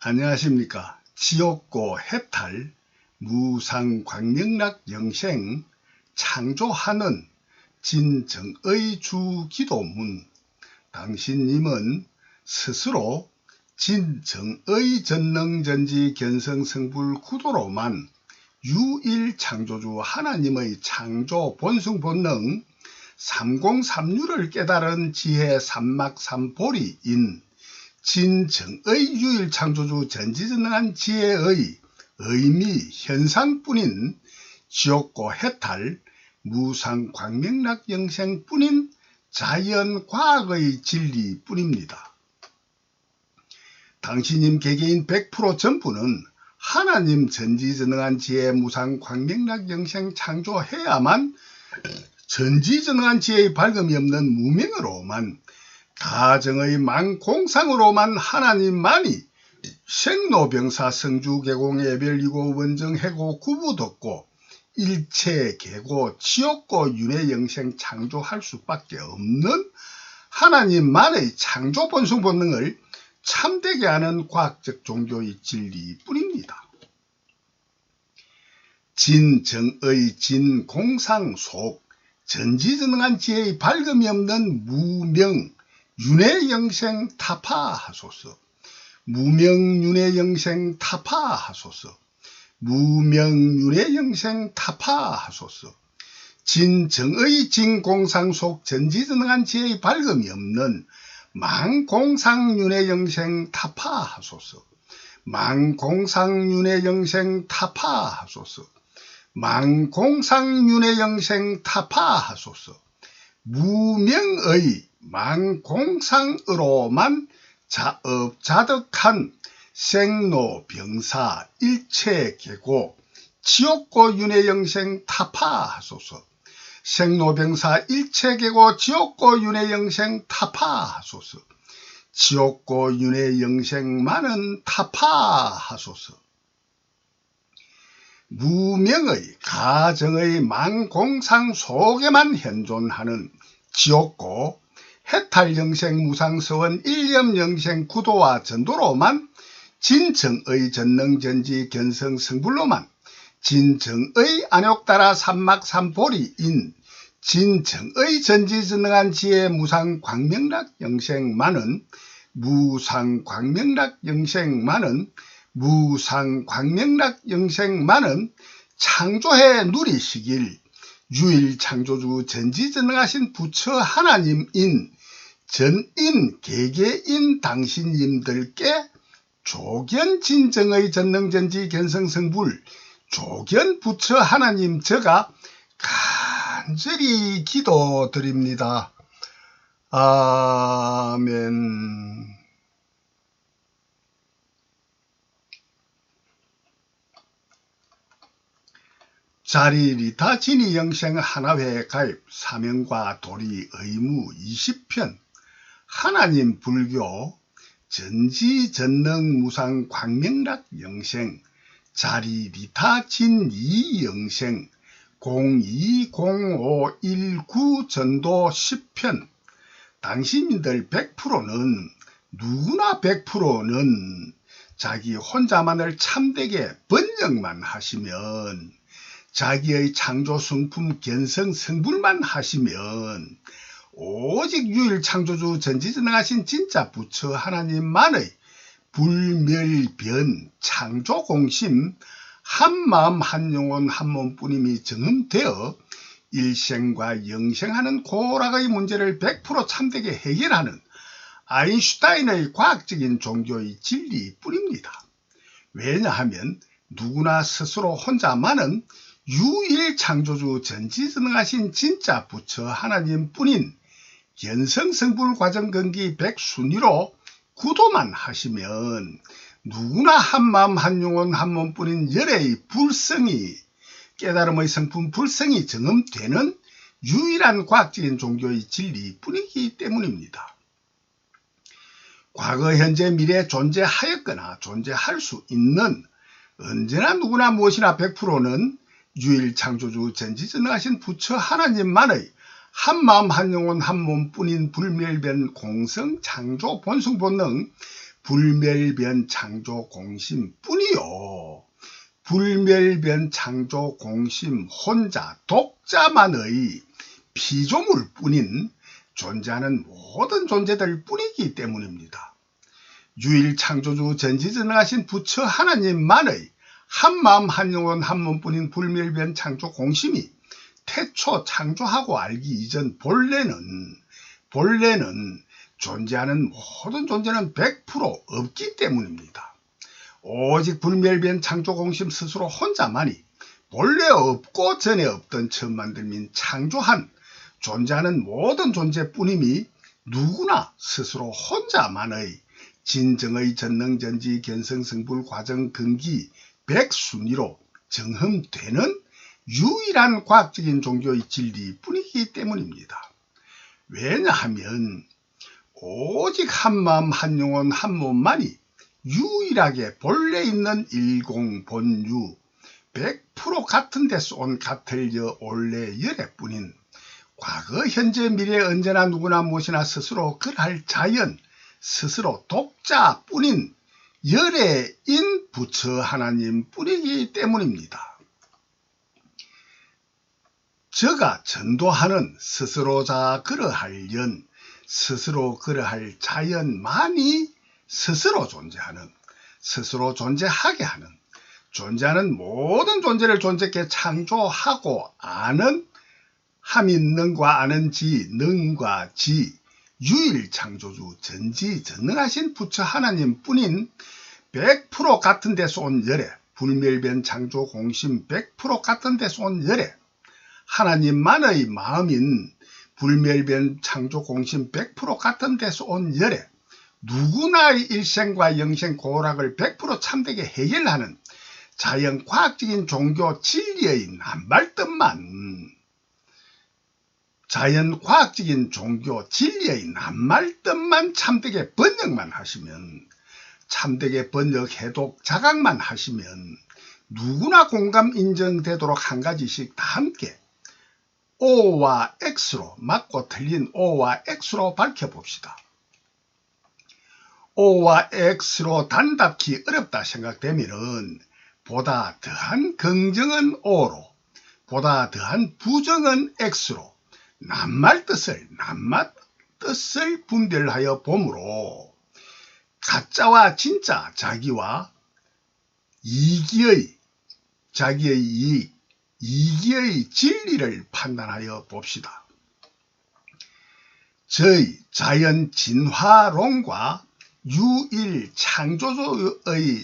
안녕하십니까. 지옥고 해탈 무상광명락 영생 창조하는 진정의 주기도문. 당신님은 스스로 진정의 전능전지 견성성불 구도로만 유일창조주 하나님의 창조 본승본능 3036을 깨달은 지혜 삼막삼보리인 진정의 유일창조주 전지전능한 지혜의 의미 현상뿐인 지옥고 해탈 무상광명락 영생뿐인 자연과학의 진리뿐입니다. 당신님 개개인 100% 전부는 하나님 전지전능한 지혜 무상광명락 영생 창조해야만 전지전능한 지혜의 밝음이 없는 무명으로만 가정의 망공상으로만 하나님만이 생로병사 성주계공 예별이고 원정해고 구부덕고 일체계고 지옥고 윤회영생 창조할 수밖에 없는 하나님만의 창조 본성본능을 참되게 하는 과학적 종교의 진리뿐입니다. 진정의 진공상 속 전지전능한 지혜의 밝음이 없는 무명 윤회영생 타파하소서. 무명윤회영생 타파하소서. 무명윤회영생 타파하소서. 진정의 진공상 속 전지전능한 지혜의 밝음이 없는 망공상윤회영생 타파하소서. 망공상윤회영생 타파하소서. 망공상윤회영생 타파하소서. 무명의 망공상으로만 자업자득한 생로병사 일체계고 지옥고 윤회영생 타파하소서. 생로병사 일체계고 지옥고 윤회영생 타파하소서. 지옥고 윤회영생만은 타파하소서. 무명의 가정의 망공상 속에만 현존하는 지옥고 해탈영생 무상서원 일념영생 구도와 전도로만 진정의 전능전지 견성성불로만 진정의 안욕따라 삼막삼보리인 진정의 전지전능한 지혜 무상광명락 영생만은 무상광명락 영생만은 무상광명락 영생만은 창조해 누리시길 유일창조주 전지전능하신 부처 하나님인 전인 개개인 당신님들께 조견 진정의 전능전지 견성성불 조견 부처 하나님 제가 간절히 기도드립니다. 아멘. 자리리타 진이영생 하나회 가입 사명과 도리 의무 20편 하나님 불교 전지전능 무상 광명락 영생 자리리타 진이영생 020519 전도 10편. 당신들 100%는 누구나 100%는 자기 혼자만을 참되게 번영만 하시면 자기의 창조 성품 견성 성불만 하시면 오직 유일창조주 전지전능하신 진짜 부처 하나님만의 불멸변 창조공심 한마음 한영혼 한몸뿐임이 정음되어 일생과 영생하는 고락의 문제를 100% 참되게 해결하는 아인슈타인의 과학적인 종교의 진리뿐입니다. 왜냐하면 누구나 스스로 혼자만은 유일창조주 전지전능하신 진짜 부처 하나님뿐인 견성성불 과정근기 백순위로 구도만 하시면 누구나 한마음 한영혼 한몸뿐인 열의 불성이 깨달음의 성품 불성이 정음되는 유일한 과학적인 종교의 진리뿐이기 때문입니다. 과거 현재 미래 존재하였거나 존재할 수 있는 언제나 누구나 무엇이나 100%는 유일창조주 전지전능하신 부처 하나님만의 한마음 한영혼 한몸뿐인 불멸변 공성 창조 본성본능 불멸변 창조 공심 뿐이요. 불멸변 창조 공심 혼자 독자만의 피조물 뿐인 존재하는 모든 존재들 뿐이기 때문입니다. 유일 창조주 전지전능하신 부처 하나님만의 한마음 한영혼 한몸뿐인 불멸변 창조 공심이 태초 창조하고 알기 이전 본래는 존재하는 모든 존재는 100% 없기 때문입니다. 오직 불멸변 창조 공심 스스로 혼자만이 본래 없고 전에 없던 처음 만들민 창조한 존재하는 모든 존재뿐임이 누구나 스스로 혼자만의 진정의 전능전지 견성성불 과정 근기 백순위로 정흠되는 유일한 과학적인 종교의 진리뿐이기 때문입니다. 왜냐하면 오직 한마음 한영혼 한몸만이 유일하게 본래 있는 일공본유 100% 같은 데서 온 같을여 올래 열애뿐인 과거 현재 미래 언제나 누구나 무엇이나 스스로 그할 자연 스스로 독자뿐인 열애인 부처 하나님 뿐이기 때문입니다. 저가 전도하는 스스로자 그러할 연 스스로 그러할 자연만이 스스로 존재하는 스스로 존재하게 하는 존재하는 모든 존재를 존재케 창조하고 아는 함있는과 아는 지 능과 지 유일 창조주 전지전능하신 부처 하나님 뿐인 100% 같은 데서 온 열애 불멸변 창조 공심 100% 같은 데서 온 열애 하나님만의 마음인 불멸변 창조 공심 100% 같은 데서 온 열애 누구나의 일생과 영생 고락을 100% 참되게 해결하는 자연과학적인 종교 진리의 남발뜻만 자연과학적인 종교 진리의 남발뜻만 참되게 번역만 하시면 참되게 번역 해독 자각만 하시면 누구나 공감 인정되도록 한 가지씩 다 함께 O와 X로 맞고 틀린 O와 X로 밝혀봅시다. O와 X로 단답히 어렵다 생각되면은 보다 더한 긍정은 O로 보다 더한 부정은 X로 낱말 뜻을 분별하여 보므로 가짜와 진짜 자기와 자기의 이익 이기의 진리를 판단하여 봅시다. 저희 자연 진화론과 유일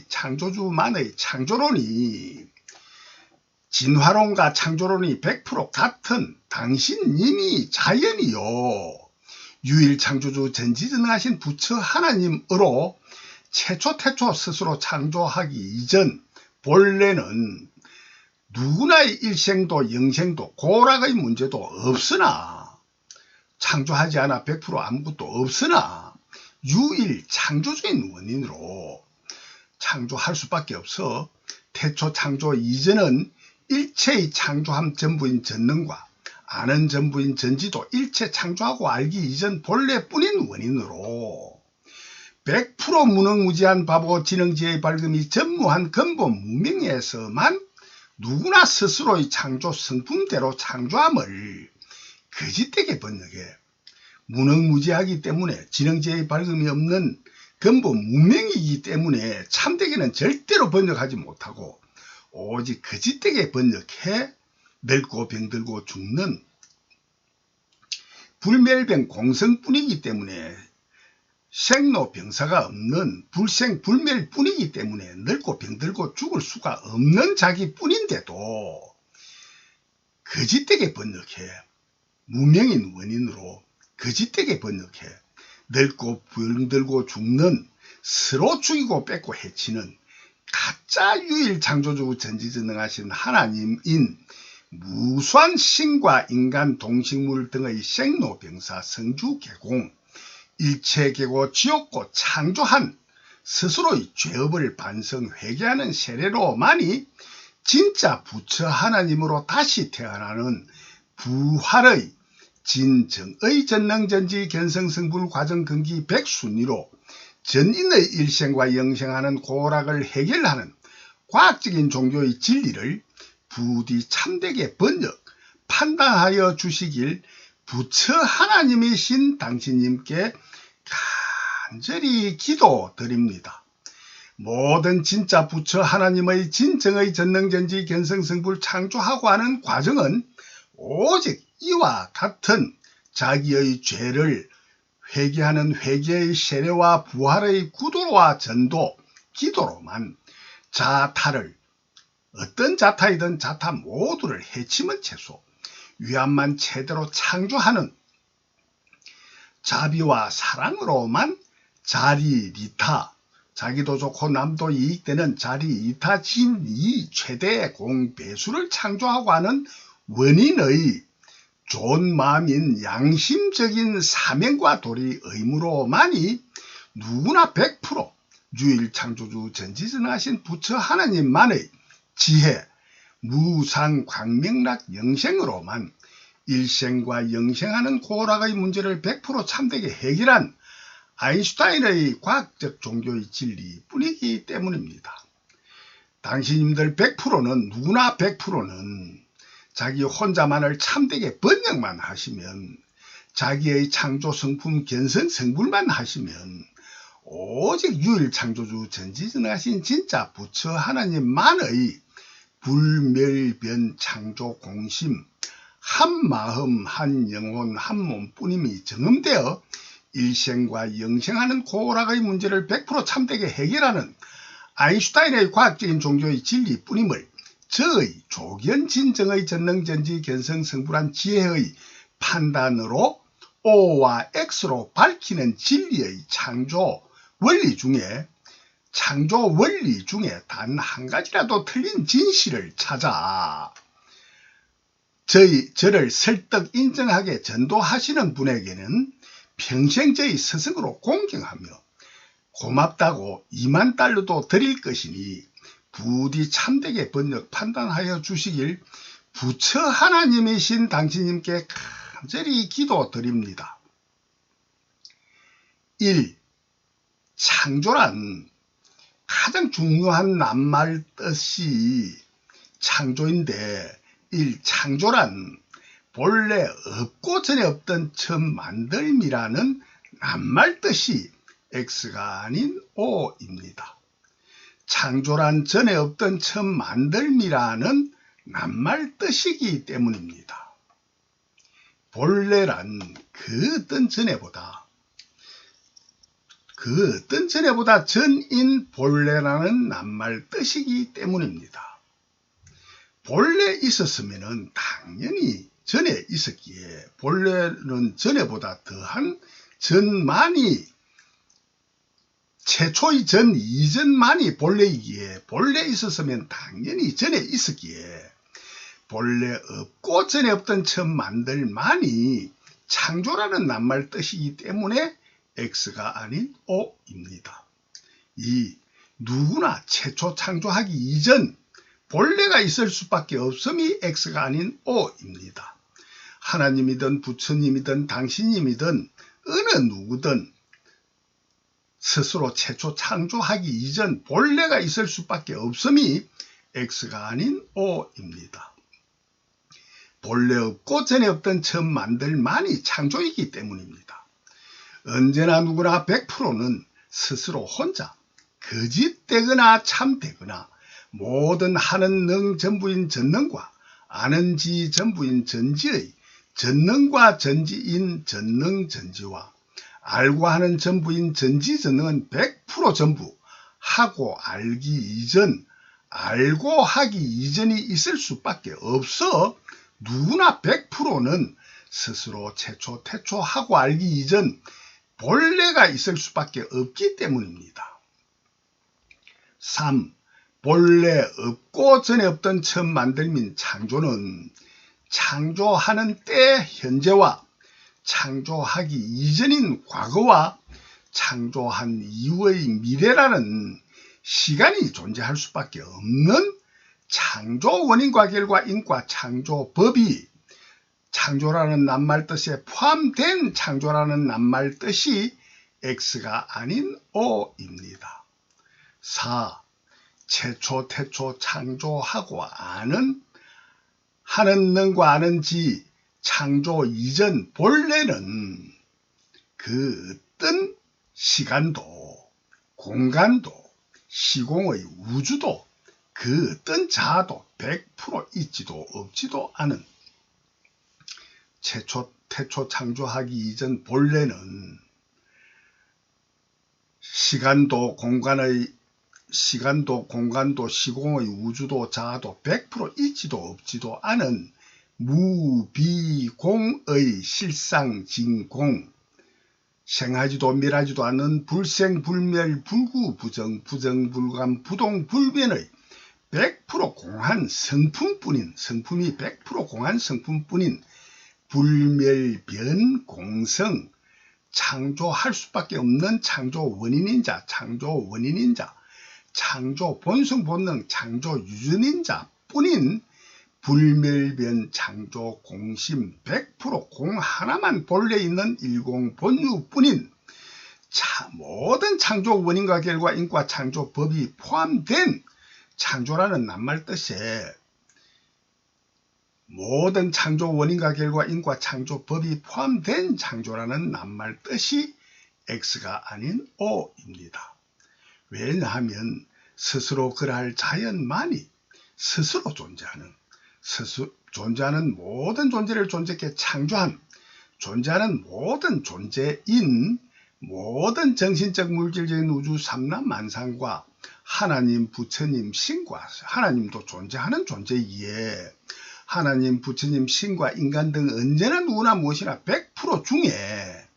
창조주만의 창조론이 진화론과 창조론이 100% 같은 당신님이 자연이요 유일 창조주 전지전능하신 부처 하나님으로 태초 스스로 창조하기 이전 본래는 누구나의 일생도 영생도 고락의 문제도 없으나 창조하지 않아 100% 아무것도 없으나 유일 창조주인 원인으로 창조할 수밖에 없어 태초 창조 이전은 일체의 창조함 전부인 전능과 아는 전부인 전지도 일체 창조하고 알기 이전 본래뿐인 원인으로 100% 무능무지한 바보 지능지의 밝음이 전무한 근본 무명에서만 누구나 스스로의 창조 성품대로 창조함을 거짓되게 번역해 무능무지하기 때문에 지능지의 밝음이 없는 근본 무명이기 때문에 참되게는 절대로 번역하지 못하고 오직 거짓되게 번역해 늙고 병들고 죽는 불멸병 공성뿐이기 때문에 생로병사가 없는 불생불멸뿐이기 때문에 늙고 병들고 죽을 수가 없는 자기뿐인데도 거짓되게 번역해 무명인 원인으로 거짓되게 번역해 늙고 병들고 죽는 서로 죽이고 뺏고 해치는 가짜 유일 창조주 전지전능하신 하나님인 무수한 신과 인간 동식물 등의 생로병사 성주계공 일체계고 지옥고 창조한 스스로의 죄업을 반성 회개하는 세례로만이 진짜 부처 하나님으로 다시 태어나는 부활의 진정의 전능전지 견성성불 과정 근기 백순위로 전인의 일생과 영생하는 고락을 해결하는 과학적인 종교의 진리를 부디 참되게 번역, 판단하여 주시길 부처 하나님이신 당신님께 간절히 기도드립니다. 모든 진짜 부처 하나님의 진정의 전능전지 견성성불 창조하고 하는 과정은 오직 이와 같은 자기의 죄를 회개하는 회개의 세례와 부활의 구도와 전도, 기도로만 자타를 어떤 자타이든 자타 모두를 해치면 채소 위안만 제대로 창조하는 자비와 사랑으로만 자리리타, 자기도 좋고 남도 이익되는 자리이타 진이 최대 공배수를 창조하고 하는 원인의 좋은 마음인 양심적인 사명과 도리 의무로만이 누구나 100% 유일창조주 전지전능하신 부처 하나님만의 지혜, 무상 광명락 영생으로만 일생과 영생하는 고락의 문제를 100% 참되게 해결한 아인슈타인의 과학적 종교의 진리뿐이기 때문입니다. 당신님들 100%는 누구나 100%는 자기 혼자만을 참되게 번역만 하시면, 자기의 창조 성품 견성 성불만 하시면 오직 유일창조주 전지전능하신 진짜 부처 하나님만의 불멸변 창조 공심, 한 마음 한 영혼 한 몸뿐임이 정음되어 일생과 영생하는 고락의 문제를 100% 참되게 해결하는 아인슈타인의 과학적인 종교의 진리뿐임을 저의 조견진정의 전능전지 견성성불한 지혜의 판단으로 O와 X로 밝히는 진리의 창조 원리 중에 단 한 가지라도 틀린 진실을 찾아 저를 설득 인정하게 전도하시는 분에게는 평생 저희 스승으로 공경하며 고맙다고 2만 달러도 드릴 것이니 부디 참되게 번역 판단하여 주시길 부처 하나님이신 당신님께 간절히 기도드립니다. 1. 창조란 가장 중요한 낱말 뜻이 창조인데, 창조란 본래 없고 전에 없던 처음 만들미라는 낱말 뜻이 X가 아닌 O입니다. 창조란 전에 없던 처음 만들미라는 낱말 뜻이기 때문입니다. 본래란 그 어떤 전에보다 전인 본래라는 낱말 뜻이기 때문입니다. 본래 있었으면 당연히 전에 있었기에, 본래는 전에보다 더한 전만이, 최초의 전 이전만이 본래이기에, 본래 있었으면 당연히 전에 있었기에, 본래 없고 전에 없던 처음 만들만이 창조라는 낱말 뜻이기 때문에 X가 아닌 O입니다. 2. 누구나 최초 창조하기 이전 본래가 있을 수밖에 없음이 X가 아닌 O입니다. 하나님이든 부처님이든 당신님이든 어느 누구든 스스로 최초 창조하기 이전 본래가 있을 수밖에 없음이 X가 아닌 O입니다. 본래 없고 전에 없던 처음 만들만이 창조이기 때문입니다. 언제나 누구나 100%는 스스로 혼자 거짓되거나 참되거나 모든 하는 능 전부인 전능과 아는 지 전부인 전지의 전능과 전지인 전능 전지와 알고 하는 전부인 전지 전능은 100% 전부 하고 알기 이전, 알고 하기 이전이 있을 수밖에 없어 누구나 100%는 스스로 최초 태초하고 알기 이전 본래가 있을 수밖에 없기 때문입니다. 3. 본래 없고 전에 없던 처음 만들민 창조는 창조하는 때 현재와 창조하기 이전인 과거와 창조한 이후의 미래라는 시간이 존재할 수밖에 없는 창조 원인과 결과 인과 창조법이 창조라는 낱말 뜻에 포함된 창조라는 낱말 뜻이 X가 아닌 O입니다. 4. 최초, 태초, 창조하고 하는 능과 아는지 창조 이전 본래는 그 어떤 시간도 공간도 시공의 우주도 그 어떤 자아도 100% 있지도 없지도 않은 최초, 태초, 창조하기 이전 본래는 시간도 공간도 시공의 우주도 자아도 100% 있지도 없지도 않은 무비공의 실상진공 생하지도 멸하지도 않는 불생불멸 불구부정 부정불감 부동불변의 100% 공한 성품뿐인 성품이 100% 공한 성품뿐인 불멸변 공성 창조할 수밖에 없는 창조 원인인 자 창조 본성 본능 창조 유전인 자 뿐인 불멸변 창조 공심 100% 공 하나만 본래 있는 일공 본유뿐인 모든 창조 원인과 결과 인과 창조 법이 포함된 창조라는 낱말 뜻에 모든 창조 원인과 결과 인과 창조 법이 포함된 창조라는 낱말 뜻이 X가 아닌 O입니다. 왜냐하면 스스로 그러할 자연만이 스스로 존재하는 모든 존재를 존재케 창조한 존재하는 모든 존재인 모든 정신적 물질적인 우주 삼라만상과 하나님 부처님 신과 하나님도 존재하는 존재이기에 하나님 부처님 신과 인간 등 언제나 누구나 무엇이나 100% 중에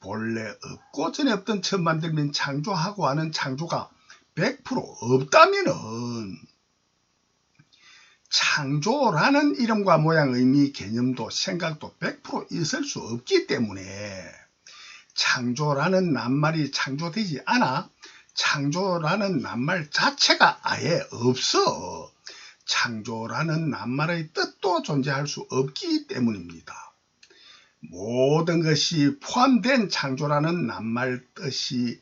본래 없고 전에 없던 처음 만들면 창조하고 하는 창조가 100% 없다면은 창조라는 이름과 모양, 의미, 개념도 생각도 100% 있을 수 없기 때문에 창조라는 낱말이 창조되지 않아 창조라는 낱말 자체가 아예 없어 창조라는 낱말의 뜻도 존재할 수 없기 때문입니다. 모든 것이 포함된 창조라는 낱말 뜻이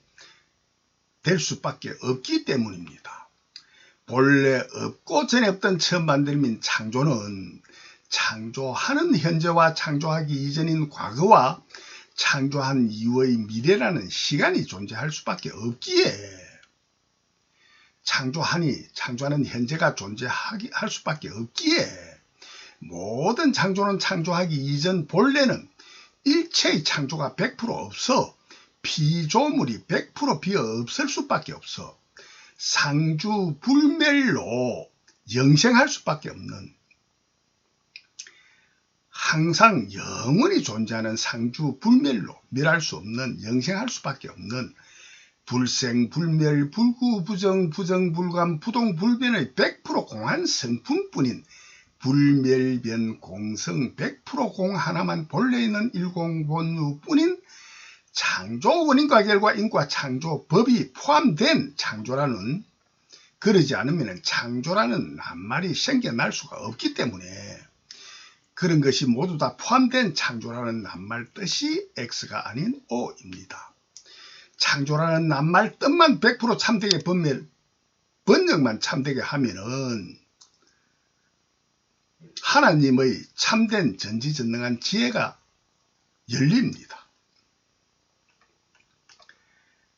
될 수밖에 없기 때문입니다. 본래 없고 전에 없던 처음 만들면 창조는 창조하는 현재와 창조하기 이전인 과거와 창조한 이후의 미래라는 시간이 존재할 수밖에 없기에 창조하는 현재가 존재할 수밖에 없기에 모든 창조는 창조하기 이전 본래는 일체의 창조가 100% 없어 피조물이 100% 비어 없을 수밖에 없어 상주불멸로 영생할 수밖에 없는 항상 영원히 존재하는 상주불멸로 멸할 수 없는 영생할 수밖에 없는 불생불멸 불구부정 부정불감 부동불변의 100% 공한 성품뿐인 불멸변 공성 100% 공 하나만 본래 있는 일공본유뿐인 창조 원인과 결과 인과 창조 법이 포함된 창조라는 그러지 않으면 창조라는 낱말이 생겨날 수가 없기 때문에 그런 것이 모두 다 포함된 창조라는 낱말 뜻이 X가 아닌 O입니다. 창조라는 낱말 뜻만 100% 참되게 번역만 참되게 하면은 하나님의 참된 전지전능한 지혜가 열립니다.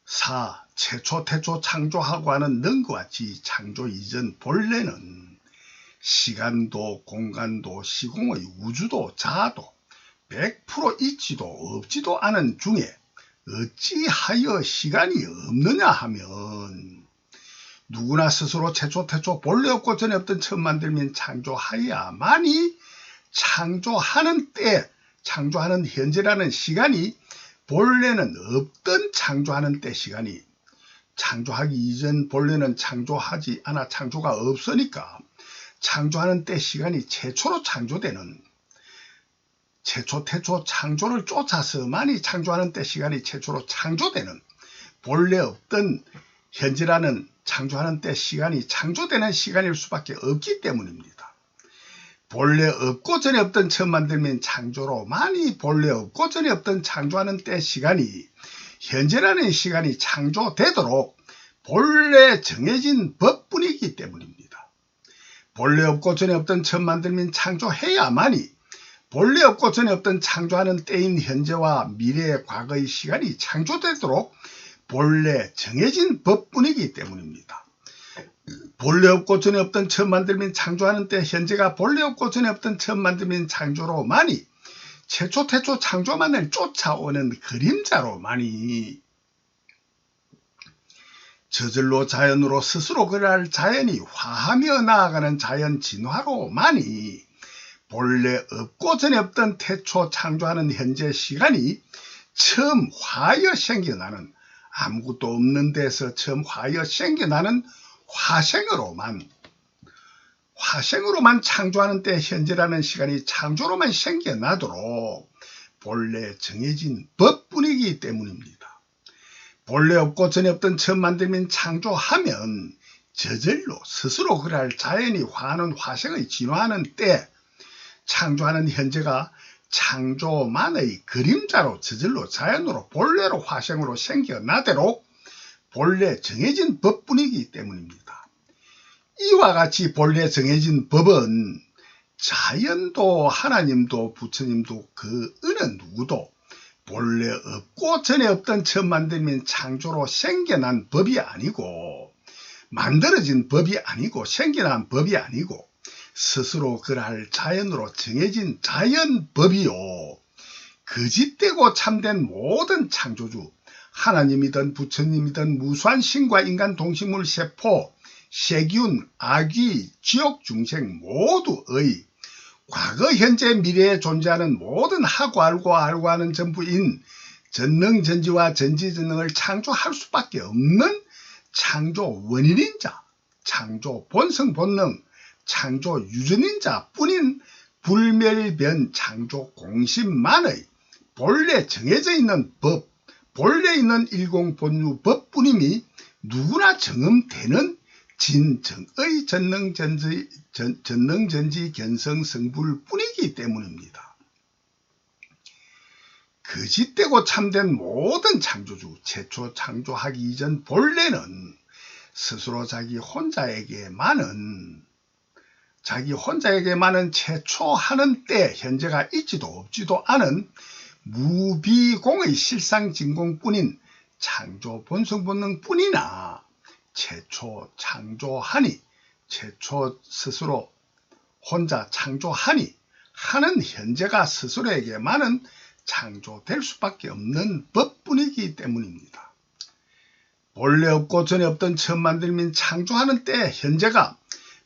4. 최초 태초 창조하고 하는 능과 같이 창조 이전 본래는 시간도 공간도 시공의 우주도 자아도 100% 있지도 없지도 않은 중에 어찌하여 시간이 없느냐 하면 누구나 스스로 최초 태초 본래 없고 전에 없던 처음 만들면 창조하여야만이 창조하는 때 창조하는 현재라는 시간이 본래는 없던 창조하는 때 시간이 창조하기 이전 본래는 창조하지 않아 창조가 없으니까 창조하는 때 시간이 최초로 창조되는 최초 태초 창조를 쫓아서만이 창조하는 때 시간이 최초로 창조되는 본래 없던 현재라는 창조하는 때 시간이 창조되는 시간일 수밖에 없기 때문입니다. 본래 없고 전에 없던 처음 만들면 창조로만이 본래 없고 전에 없던 창조하는 때 시간이 현재라는 시간이 창조되도록 본래 정해진 법뿐이기 때문입니다. 본래 없고 전에 없던 처음 만들면 창조해야만이 본래 없고 전에 없던 창조하는 때인 현재와 미래의 과거의 시간이 창조되도록 본래 정해진 법뿐이기 때문입니다. 본래 없고 전에 없던 처음 만들면 창조하는 때 현재가 본래 없고 전에 없던 처음 만들면 창조로만이 최초 태초 창조만을 쫓아오는 그림자로만이 저절로 자연으로 스스로 그럴 자연이 화하며 나아가는 자연 진화로만이 본래 없고 전에 없던 태초 창조하는 현재 시간이 처음 화하여 생겨나는 아무것도 없는 데서 처음 화하여 생겨나는 화생으로만 창조하는 때 현재라는 시간이 창조로만 생겨나도록 본래 정해진 법뿐이기 때문입니다. 본래 없고 전에 없던 처음 만들면 창조하면 저절로 스스로 그럴 자연이 화하는 화생의 진화하는 때 창조하는 현재가 창조만의 그림자로 저절로 자연으로 본래로 화생으로 생겨나도록 본래 정해진 법뿐이기 때문입니다. 이와 같이 본래 정해진 법은 자연도 하나님도 부처님도 그 어느 누구도 본래 없고 전에 없던 처음 만들면 창조로 생겨난 법이 아니고 만들어진 법이 아니고 생겨난 법이 아니고 스스로 그럴 자연으로 정해진 자연법이요. 거짓되고 참된 모든 창조주 하나님이든 부처님이든 무수한 신과 인간 동식물 세포 세균 아귀 지옥 중생 모두의 과거 현재 미래에 존재하는 모든 하고 알고 하는 전부인 전능전지와 전지전능을 창조할 수밖에 없는 창조 원인인 자 창조 본성 본능 창조 유전인 자뿐인 불멸변 창조 공심만의 본래 정해져 있는 법 본래 있는 일공본유 법뿐임이 누구나 경험되는 진정의 전능전지 견성성불 뿐이기 때문입니다. 거짓되고 참된 모든 창조주 최초 창조하기 이전 본래는 스스로 자기 혼자에게만은 최초하는 때 현재가 있지도 없지도 않은 무비공의 실상진공뿐인 창조 본성본능뿐이나 최초 창조하니 최초 스스로 혼자 창조하니 하는 현재가 스스로에게만은 창조될 수밖에 없는 법뿐이기 때문입니다. 본래 없고 전에 없던 처음 만들면 창조하는 때 현재가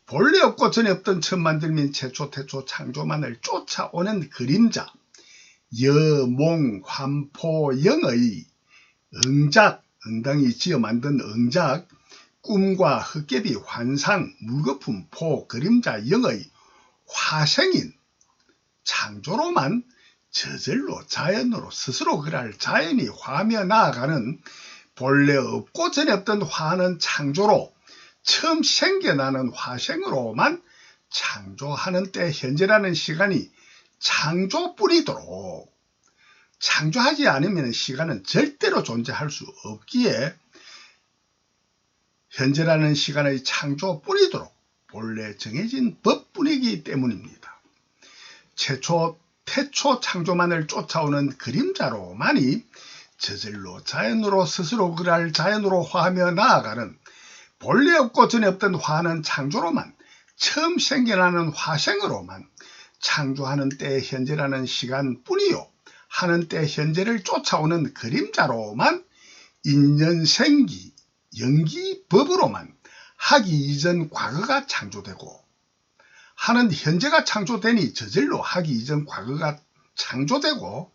본래 없고 전에 없던 처음 만들면 최초 태초 창조만을 쫓아오는 그림자 여몽 환포 영의 응작 응당이 지어 만든 응작 꿈과 헛개비 환상 물거품 포 그림자 영의 화생인 창조로만 저절로 자연으로 스스로 그럴 자연이 화하며 나아가는 본래 없고 전에 없던 화는 창조로 처음 생겨나는 화생으로만 창조하는 때 현재라는 시간이 창조뿐이도록 창조하지 않으면 시간은 절대로 존재할 수 없기에 현재라는 시간의 창조뿐이도록 본래 정해진 법뿐이기 때문입니다. 태초 창조만을 쫓아오는 그림자로만이 저절로 자연으로 스스로 그럴 자연으로 화하며 나아가는 본래 없고 전에 없던 화는 창조로만 처음 생겨나는 화생으로만 창조하는 때 현재라는 시간뿐이요 하는 때 현재를 쫓아오는 그림자로만 인연생기 연기법으로만 하기 이전 과거가 창조되고 하는 현재가 창조되니 저절로 하기 이전 과거가 창조되고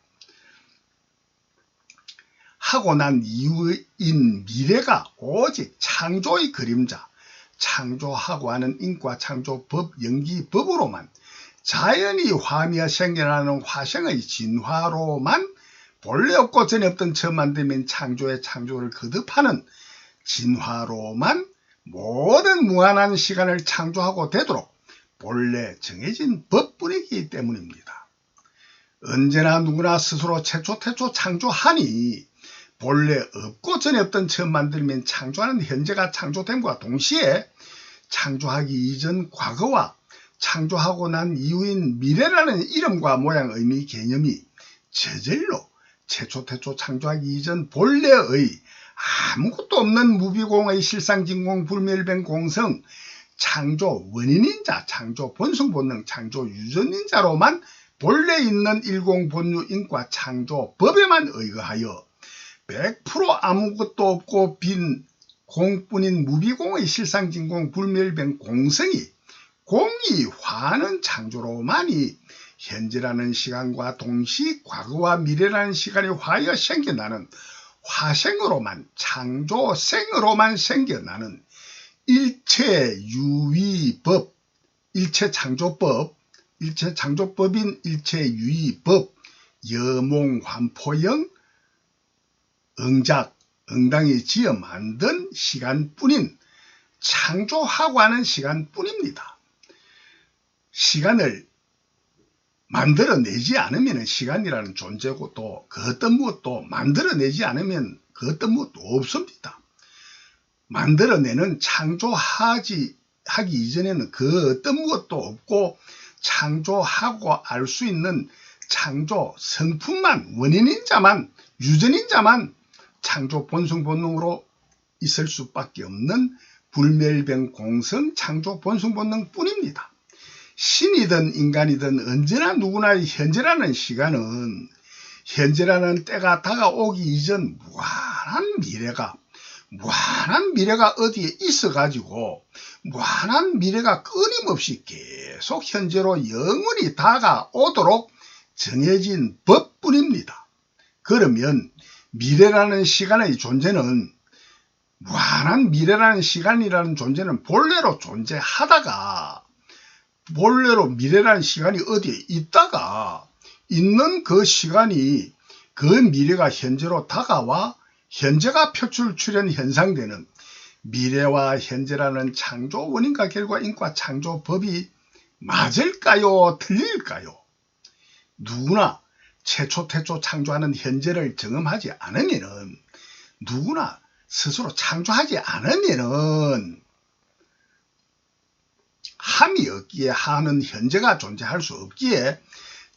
하고 난 이후인 미래가 오직 창조의 그림자 창조하고 하는 인과 창조법 연기법으로만 자연이 화하며 생겨나는 화생의 진화로만 본래 없고 전에 없던 처음 만들면 창조의 창조를 거듭하는 진화로만 모든 무한한 시간을 창조하고 되도록 본래 정해진 법뿐이기 때문입니다. 언제나 누구나 스스로 태초 창조하니 본래 없고 전에 없던 처음 만들면 창조하는 현재가 창조됨과 동시에 창조하기 이전 과거와 창조하고 난 이후인 미래라는 이름과 모양, 의미, 개념이 저절로 최초 태초 창조하기 이전 본래의 아무것도 없는 무비공의 실상진공 불멸변 공성 창조 원인인 자, 창조 본성 본능, 창조 유전인 자로만 본래 있는 일공본유 인과 창조 법에만 의거하여 100% 아무것도 없고 빈 공뿐인 무비공의 실상진공 불멸변 공성이 공이 화하는 창조로만이 현재라는 시간과 동시 과거와 미래라는 시간이 화하여 생겨나는 화생으로만 창조생으로만 생겨나는 일체유의법, 일체창조법, 일체창조법인 일체유의법, 여몽환포영, 응작, 응당이 지어 만든 시간뿐인 창조하고 하는 시간뿐입니다. 시간을 만들어내지 않으면 시간이라는 존재고 또 그 어떤 무엇도 만들어내지 않으면 그 어떤 무엇도 없습니다. 만들어내는 하기 이전에는 그 어떤 무엇도 없고 창조하고 알 수 있는 창조 성품만 원인인 자만 유전인 자만 창조 본성 본능으로 있을 수밖에 없는 불멸변 공성 창조 본성 본능 뿐입니다. 신이든 인간이든 언제나 누구나의 현재라는 시간은 현재라는 때가 다가오기 이전 무한한 미래가 어디에 있어 가지고 무한한 미래가 끊임없이 계속 현재로 영원히 다가오도록 정해진 법뿐입니다. 그러면 미래라는 시간의 존재는 무한한 미래라는 시간이라는 존재는 본래로 존재하다가 본래로 미래라는 시간이 어디에 있다가 있는 그 시간이 그 미래가 현재로 다가와 현재가 표출 출현 현상되는 미래와 현재라는 창조 원인과 결과 인과 창조 법이 맞을까요? 틀릴까요? 누구나 최초 태초 창조하는 현재를 경험하지 않으면은 누구나 스스로 창조하지 않으면은 함이 없기에 하는 현재가 존재할 수 없기에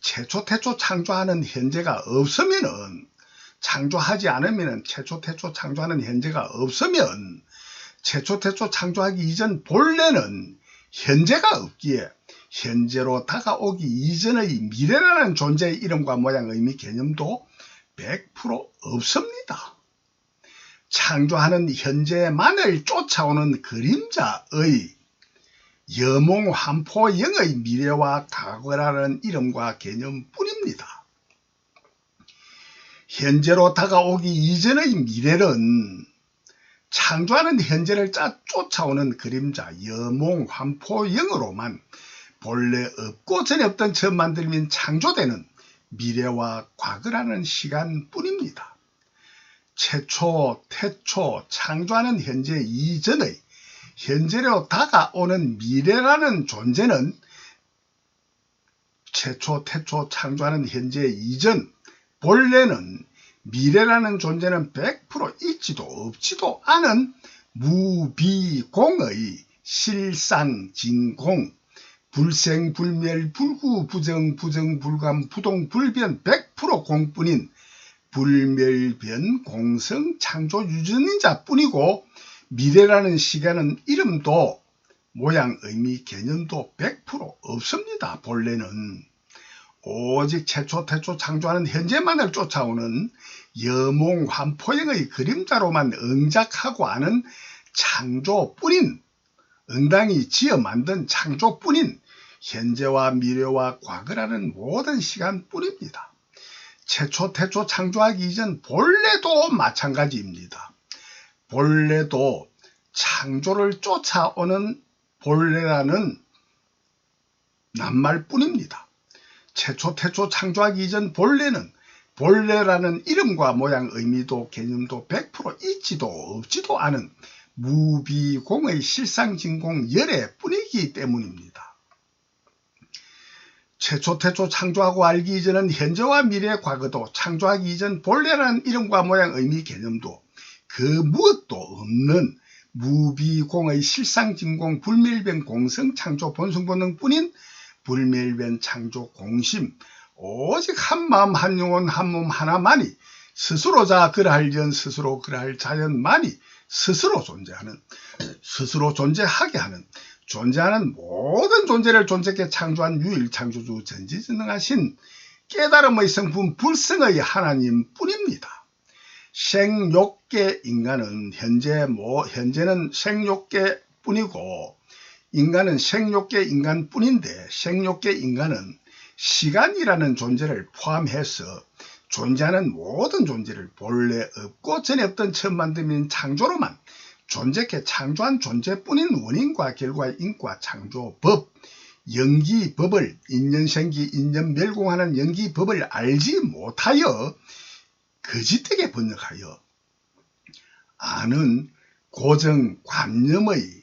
최초 태초 창조하는 현재가 없으면은 창조하지 않으면은 최초 태초 창조하는 현재가 없으면 최초 태초 창조하기 이전 본래는 현재가 없기에 현재로 다가오기 이전의 미래라는 존재의 이름과 모양, 의미, 개념도 100% 없습니다. 창조하는 현재만을 쫓아오는 그림자의 여몽환포영의 미래와 과거라는 이름과 개념뿐입니다. 현재로 다가오기 이전의 미래는 창조하는 현재를 쫓아오는 그림자 여몽환포영으로만 본래 없고 전에 없던 처음 만들면 창조되는 미래와 과거라는 시간뿐입니다. 최초, 태초, 창조하는 현재 이전의 현재로 다가오는 미래라는 존재는 최초, 태초, 창조하는 현재 이전 본래는 미래라는 존재는 100% 있지도 없지도 않은 무비공의 실상진공 불생불멸 불구부정 부정불감 부동불변 100% 공뿐인 불멸변 공성 창조 유전인 자뿐이고 미래라는 시간은 이름도 모양 의미 개념도 100% 없습니다. 본래는 오직 최초 태초 창조하는 현재만을 쫓아오는 여몽환포영의 그림자로만 응작하고 하는 창조뿐인 응당이 지어 만든 창조뿐인 현재와 미래와 과거라는 모든 시간뿐입니다. 최초 태초 창조하기 이전 본래도 마찬가지입니다. 본래도 창조를 쫓아오는 본래라는 낱말뿐입니다. 최초 태초 창조하기 이전 본래라는 이름과 모양 의미도 개념도 100% 있지도 없지도 않은 무비공의 실상진공 열애뿐이기 때문입니다. 최초 태초 창조하고 알기 이전은 현재와 미래 과거도 창조하기 이전 본래라는 이름과 모양 의미 개념도 그 무엇도 없는 무비공의 실상진공 불멸변 공성 창조 본성본능뿐인 불멸변 창조 공심 오직 한마음 한영혼 한몸 하나만이 스스로 그러할 전 스스로 그러할 자연만이 스스로 존재하는 스스로 존재하게 하는 존재하는 모든 존재를 존재케 창조한 유일 창조주 전지전능하신 깨달음의 성품 불성의 하나님 뿐입니다. 생육계 인간은 현재는 생육계 뿐이고 인간은 생육계 인간 뿐인데 생육계 인간은 시간이라는 존재를 포함해서 존재하는 모든 존재를 본래 없고 전에 없던 처음 만들면 창조로만 존재케 창조한 존재뿐인 원인과 결과의 인과 창조법, 연기법을 인연생기 인연멸공하는 연기법을 알지 못하여 거짓되게 번역하여 아는 고정관념의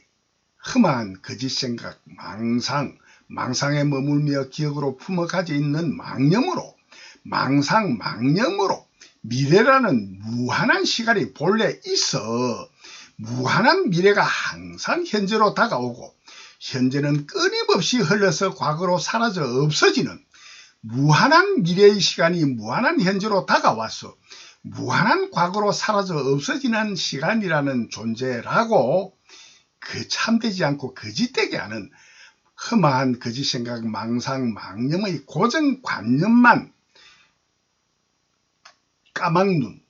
험한 거짓생각, 망상에 머물며 기억으로 품어가져 있는 망념으로 미래라는 무한한 시간이 본래 있어 무한한 미래가 항상 현재로 다가오고 현재는 끊임없이 흘러서 과거로 사라져 없어지는 무한한 미래의 시간이 무한한 현재로 다가와서 무한한 과거로 사라져 없어지는 시간이라는 존재라고 그 참되지 않고 거짓되게 하는 험한 거짓생각, 망상의 고정관념만 까막눈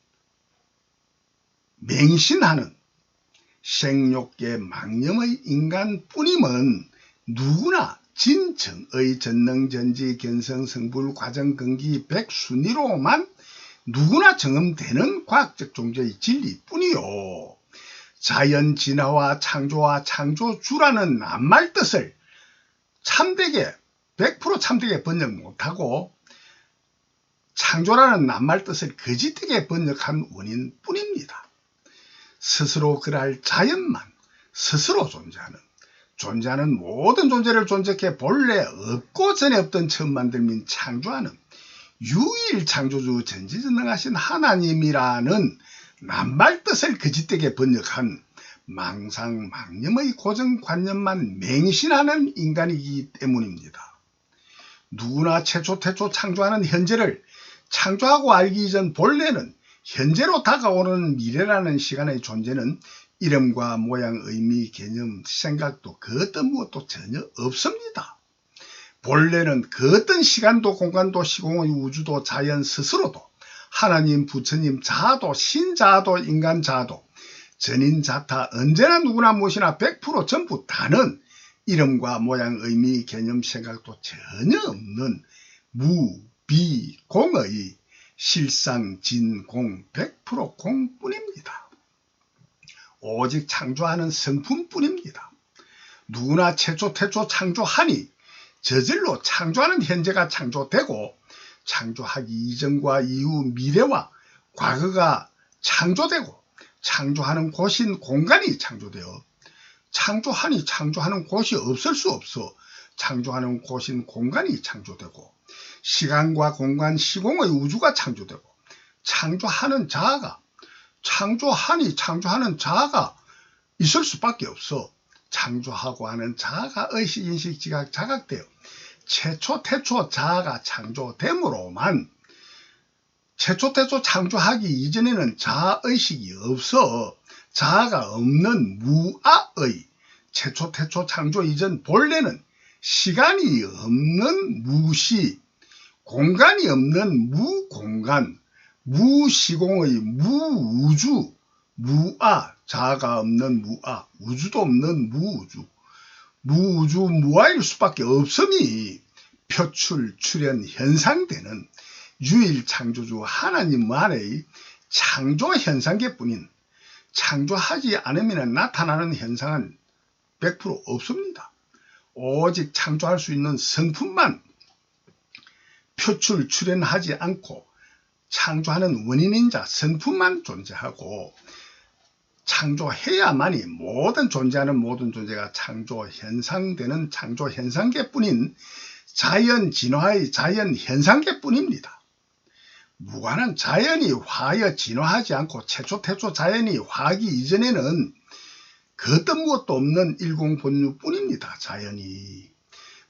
맹신하는 생육계 망념의 인간뿐임은 누구나 진정의 전능전지 견성성불 과정근기 백순위로만 누구나 정음되는 과학적 존재의 진리뿐이요. 자연 진화와 창조와 창조주라는 낱말 뜻을 참되게 100% 참되게 번역 못하고 창조라는 낱말 뜻을 거짓되게 번역한 원인뿐입니다. 스스로 그러할 자연만 스스로 존재하는 모든 존재를 존재케 본래 없고 전에 없던 처음 만들민 창조하는 유일 창조주 전지전능하신 하나님이라는 낱말 뜻을 거짓되게 번역한 망상망념의 고정관념만 맹신하는 인간이기 때문입니다. 누구나 최초 태초 창조하는 현재를 창조하고 알기 이전 본래는 현재로 다가오는 미래라는 시간의 존재는 이름과 모양, 의미, 개념, 생각도 그 어떤 무엇도 전혀 없습니다. 본래는 그 어떤 시간도 공간도 시공의 우주도 자연 스스로도 하나님, 부처님, 자아도 신자아도 인간자아도 전인자타 언제나 누구나 무엇이나 100% 전부 다는 이름과 모양, 의미, 개념, 생각도 전혀 없는 무비공의 실상진공 100% 공뿐입니다. 오직 창조하는 성품뿐입니다. 누구나 최초 태초 창조하니 저절로 창조하는 현재가 창조되고 창조하기 이전과 이후 미래와 과거가 창조되고 창조하는 곳인 공간이 창조되어 창조하니 창조하는 곳이 없을 수 없어 창조하는 곳인 공간이 창조되고 시간과 공간 시공의 우주가 창조되고 창조하는 자아가 창조하는 자아가 있을 수밖에 없어 창조하고 하는 자아가 의식, 인식, 지각, 자각되어 최초 태초 자아가 창조됨으로만 최초 태초 창조하기 이전에는 자아의식이 없어 자아가 없는 무아의 최초 태초 창조 이전 본래는 시간이 없는 무시, 공간이 없는 무공간, 무시공의 무우주, 무아, 자아가 없는 무아, 우주도 없는 무우주, 무아일 수밖에 없음이 표출, 출현, 현상되는 유일 창조주 하나님만의 창조 현상계뿐인 창조하지 않으면 나타나는 현상은 100% 없습니다. 오직 창조할 수 있는 성품만 표출, 출현하지 않고 창조하는 원인인 자 성품만 존재하고 창조해야만이 모든 존재하는 모든 존재가 창조 현상되는 창조 현상계뿐인 자연 진화의 자연 현상계뿐입니다. 무관한 자연이 화하여 진화하지 않고 최초 태초 자연이 화하기 이전에는 그 어떤 무엇도 없는 일공본유뿐입니다. 자연이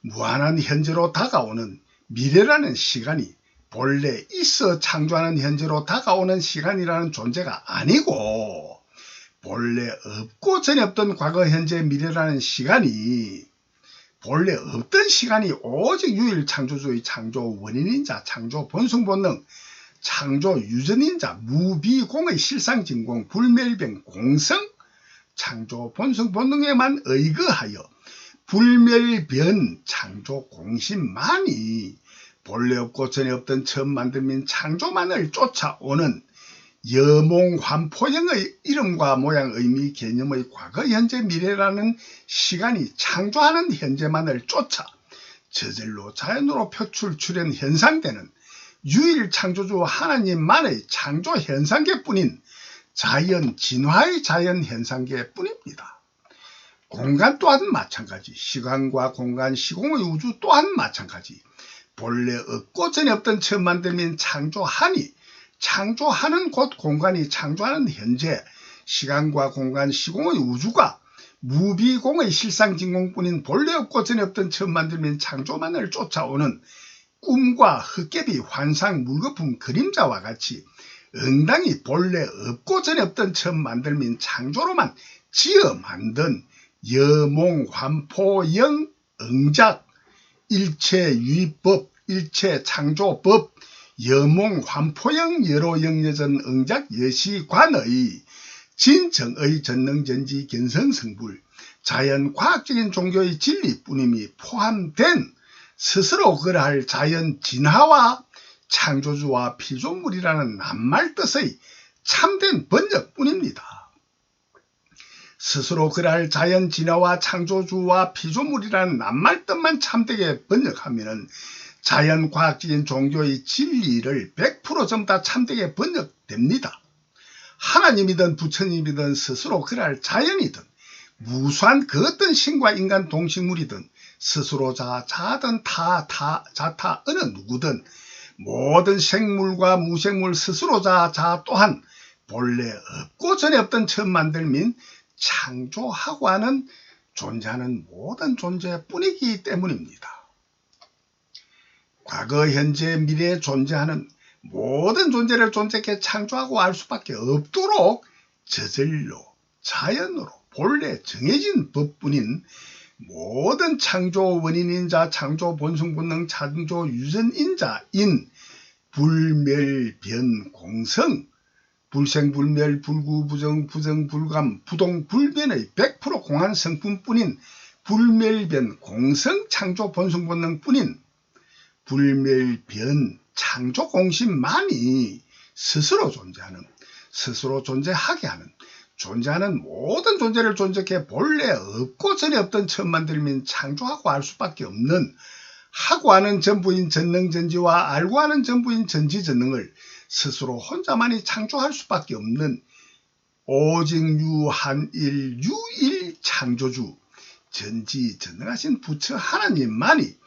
무한한 현재로 다가오는 미래라는 시간이 본래 있어 창조하는 현재로 다가오는 시간이라는 존재가 아니고 본래 없고 전에 없던 과거 현재 미래라는 시간이 본래 없던 시간이 오직 유일 창조주의 창조 원인인자 창조 본성본능 창조 유전인자 무비공의 실상진공 불멸병 공성 창조 본성본능에만 의거하여 불멸변 창조 공심만이 본래 없고 전에 없던 처음 만들민 창조만을 쫓아오는 여몽환포형의 이름과 모양 의미 개념의 과거 현재 미래라는 시간이 창조하는 현재만을 쫓아 저절로 자연으로 표출출현 현상되는 유일 창조주 하나님만의 창조 현상계뿐인 자연 진화의 자연 현상계뿐입니다. 공간 또한 마찬가지, 시간과 공간, 시공의 우주 또한 마찬가지. 본래 없고 전에 없던 처음 만들면 창조하니 창조하는 곳 공간이 창조하는 현재 시간과 공간, 시공의 우주가 무비공의 실상진공뿐인 본래 없고 전에 없던 처음 만들면 창조만을 쫓아오는 꿈과 헛개비, 환상, 물거품, 그림자와 같이 응당히 본래 없고 전에 없던 처음 만들면 창조로만 지어 만든 여몽환포영 응작 일체유의법 일체창조법 여몽환포영 여로영여전 응작 여시관의 진정의 전능전지 견성성불 자연과학적인 종교의 진리뿐임이 포함된 스스로 그러할 자연 진화와 창조주와 피조물이라는 낱말 뜻의 참된 번역뿐입니다. 스스로 그러할 자연 진화와 창조주와 피조물이라는 낱말 뜻만 참되게 번역하면 자연과학적인 종교의 진리를 100% 전부 다 참되게 번역됩니다. 하나님이든 부처님이든 스스로 그러할 자연이든 무수한 그 어떤 신과 인간 동식물이든 스스로 자든 자타 어느 누구든 모든 생물과 무생물 스스로 자 또한 본래 없고 전에 없던 처음 만들민 창조하고 하는 존재하는 모든 존재뿐이기 때문입니다. 과거, 현재, 미래에 존재하는 모든 존재를 존재케 창조하고 알 수밖에 없도록 저절로 자연으로 본래 정해진 법뿐인 모든 창조 원인인자 창조 본성본능 창조 유전인자인 불멸변 공성 불생불멸 불구부정 부정불감 부동불변의 100% 공한 성품뿐인 불멸변 공성 창조 본성본능뿐인 불멸변 창조 공심만이 스스로 존재하는 스스로 존재하게 하는 존재하는 모든 존재를 존재케 본래 없고 전에 없던 처음 만들면 창조하고 알 수밖에 없는 하고 하는 전부인 전능전지와 알고 하는 전부인 전지전능을 스스로 혼자만이 창조할 수밖에 없는 오직 유한일 유일 창조주 전지전능하신 부처 하나님만이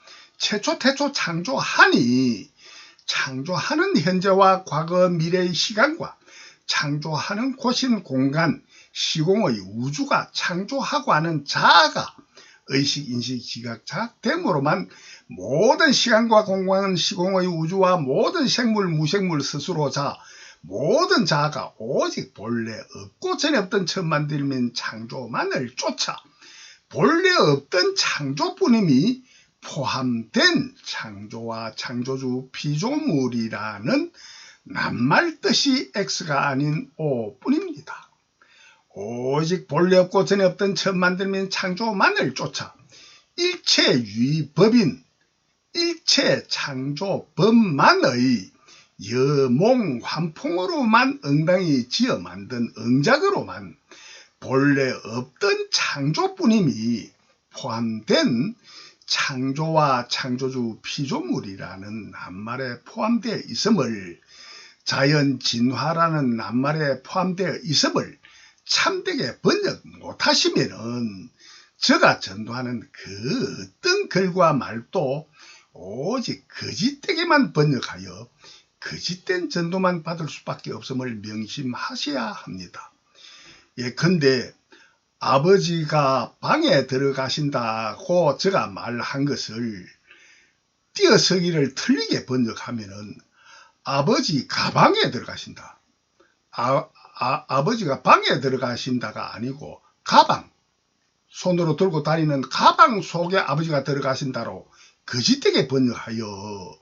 최초 태초 창조하니 창조하는 현재와 과거 미래의 시간과 창조하는 곳인 공간 시공의 우주가 창조하고 하는 자아가 의식 인식 지각 자됨으로만 모든 시간과 공간 시공의 우주와 모든 생물 무생물 스스로 자 모든 자아가 오직 본래 없고 전에 없던 처음 만들면 창조만을 쫓아 본래 없던 창조뿐임이 포함된 창조와 창조주 피조물이라는 낱말 뜻이 X가 아닌 O뿐입니다. 오직 본래 없고 전에 없던 처음 만들면 창조만을 쫓아 일체유의법인 일체창조법만의 여몽환풍으로만 응당히 지어 만든 응작으로만 본래 없던 창조뿐임이 포함된 창조와 창조주 피조물이라는 낱말에 포함되어 있음을 자연 진화라는 낱말에 포함되어 있음을 참되게 번역 못하시면은 제가 전도하는 그 어떤 글과 말도 오직 거짓되게만 번역하여 거짓된 전도만 받을 수밖에 없음을 명심하셔야 합니다. 예컨대 아버지가 방에 들어가신다고 제가 말한 것을 띄어쓰기를 틀리게 번역하면은 아버지 가방에 들어가신다. 아버지가 방에 들어가신다가 아니고 가방, 손으로 들고 다니는 가방 속에 아버지가 들어가신다로 거짓되게 번역하여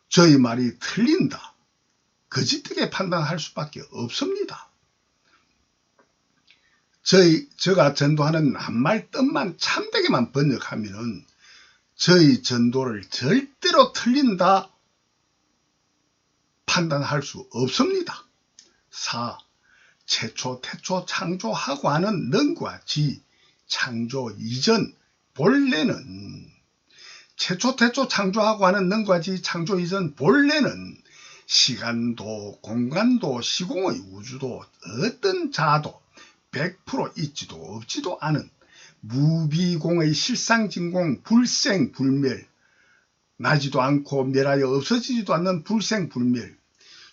저희 말이 틀린다. 거짓되게 판단할 수밖에 없습니다. 제가 전도하는 낱말 뜻만 참되게만 번역하면은 저희 전도를 절대로 틀린다 판단할 수 없습니다. 4. 최초, 태초, 창조하고 하는 능과 지, 창조 이전, 본래는 최초, 태초, 창조하고 하는 능과 지, 창조 이전, 본래는 시간도 공간도 시공의 우주도 어떤 자도 100% 있지도 없지도 않은 무비공의 실상진공 불생불멸, 나지도 않고 멸하여 없어지지도 않는 불생불멸,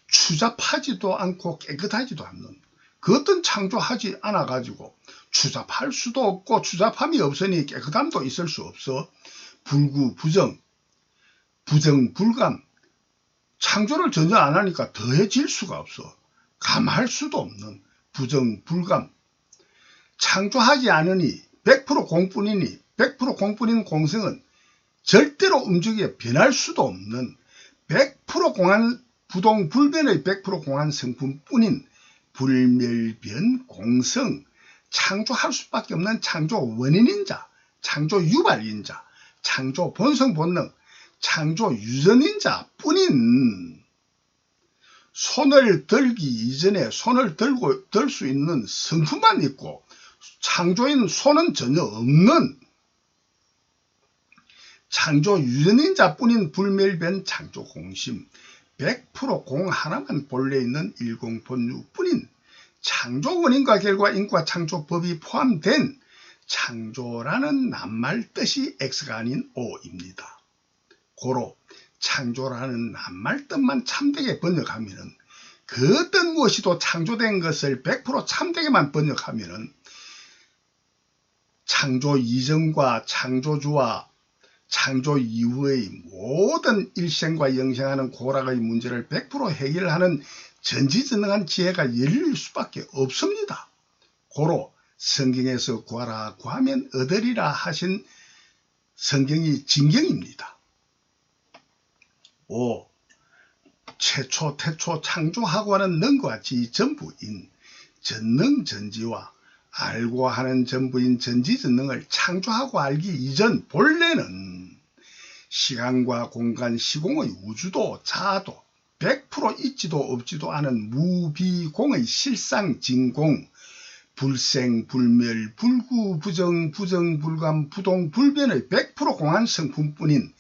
추잡하지도 않고 깨끗하지도 않는 그 어떤 창조하지 않아 가지고 추잡할 수도 없고 추잡함이 없으니 깨끗함도 있을 수 없어 불구부정, 부정불감, 창조를 전혀 안 하니까 더해질 수가 없어 감할 수도 없는 부정불감, 창조하지 않으니 100% 공뿐이니 100% 공뿐인 공성은 절대로 움직여 변할 수도 없는 100% 공한 부동불변의 100% 공한 성품뿐인 불멸변 공성, 창조할 수밖에 없는 창조 원인인자, 창조 유발인자, 창조 본성 본능, 창조 유전인자 뿐인 손을 들기 이전에 손을 들 수 있는 성품만 있고 창조인 손은 전혀 없는 창조 유전인자 뿐인 불멸변 창조 공심, 100% 공 하나만 본래 있는 일공본유 뿐인 창조 원인과 결과 인과 창조법이 포함된 창조라는 낱말 뜻이 X가 아닌 O입니다. 고로 창조라는 낱말 뜻만 참되게 번역하면은 그 어떤 무엇이도 창조된 것을 100% 참되게만 번역하면은 창조 이전과 창조주와 창조 이후의 모든 일생과 영생하는 고락의 문제를 100% 해결하는 전지전능한 지혜가 열릴 수밖에 없습니다. 고로 성경에서 구하라 구하면 얻으리라 하신 성경이 진경입니다. 5. 최초 태초 창조하고 하는 능과 지 전부인 전능전지와 알고 하는 전부인 전지전능을 창조하고 알기 이전 본래는 시간과 공간 시공의 우주도 자아도 100% 있지도 없지도 않은 무비공의 실상진공 불생불멸 불구부정 부정불감 부동불변의 100% 공한 성품뿐인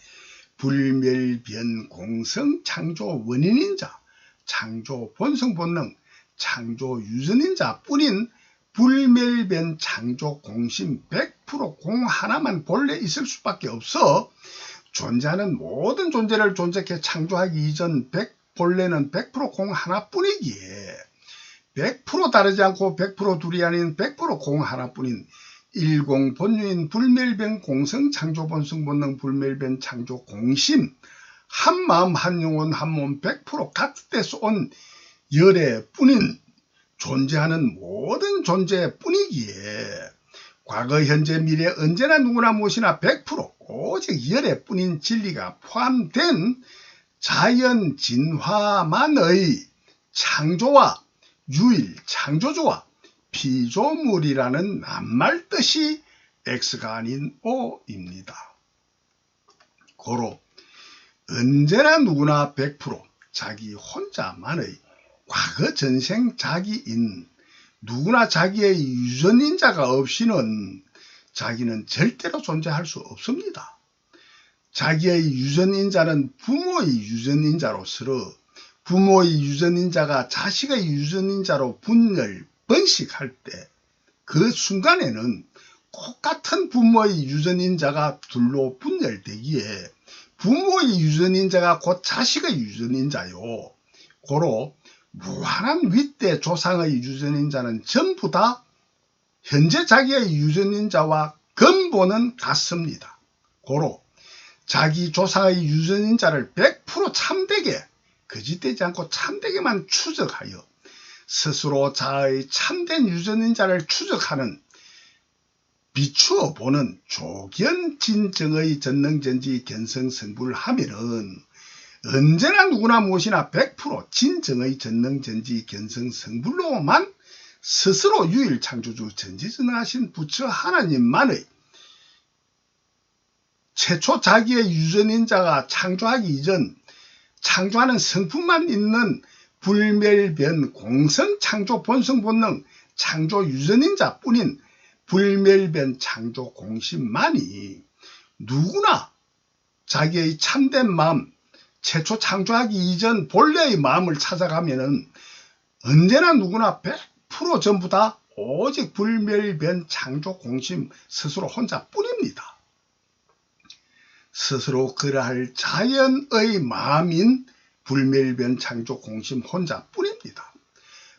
불멸변 공성 창조 원인인자 창조 본성본능 창조 유전인자 뿐인 불멸변 창조 공심 100% 공 하나만 본래 있을 수밖에 없어 존재하는 모든 존재를 존재케 창조하기 이전 본래는 100% 공 하나뿐이기에 100% 다르지 않고 100% 둘이 아닌 100% 공 하나뿐인 일공본유인 불멸변 공성 창조 본성 본능 불멸변 창조 공심 한마음 한영혼 한몸 100% 같은 데서 온 열애뿐인 존재하는 모든 존재뿐이기에 과거 현재 미래 언제나 누구나 무엇이나 100% 오직 열애뿐인 진리가 포함된 자연 진화만의 창조와 유일 창조주와 피조물이라는 낱말 뜻이 X가 아닌 O입니다. 고로 언제나 누구나 100% 자기 혼자만의 과거 전생 자기인 누구나 자기의 유전인자가 없이는 자기는 절대로 존재할 수 없습니다. 자기의 유전인자는 부모의 유전인자로서 부모의 유전인자가 자식의 유전인자로 분열, 번식할 때 그 순간에는 똑같은 부모의 유전인자가 둘로 분열되기에 부모의 유전인자가 곧 자식의 유전인자요. 고로 무한한 윗대 조상의 유전인자는 전부 다 현재 자기의 유전인자와 근본은 같습니다. 고로 자기 조상의 유전인자를 100% 참되게, 거짓되지 않고 참되게만 추적하여 스스로 자아의 참된 유전인자를 추적하는, 비추어 보는 조견진정의 전능전지 견성성불을 하면은 언제나 누구나 무엇이나 100% 진정의 전능전지 견성성불로만 스스로 유일창조주 전지전능하신 부처 하나님만의 최초 자기의 유전인자가 창조하기 이전 창조하는 성품만 있는 불멸변 공성 창조 본성 본능 창조 유전인자 뿐인 불멸변 창조 공심만이 누구나 자기의 참된 마음, 최초 창조하기 이전 본래의 마음을 찾아가면은 언제나 누구나 100% 전부 다 오직 불멸변 창조 공심 스스로 혼자뿐입니다. 스스로 그러할 자연의 마음인 불멸변 창조 공심 혼자뿐입니다.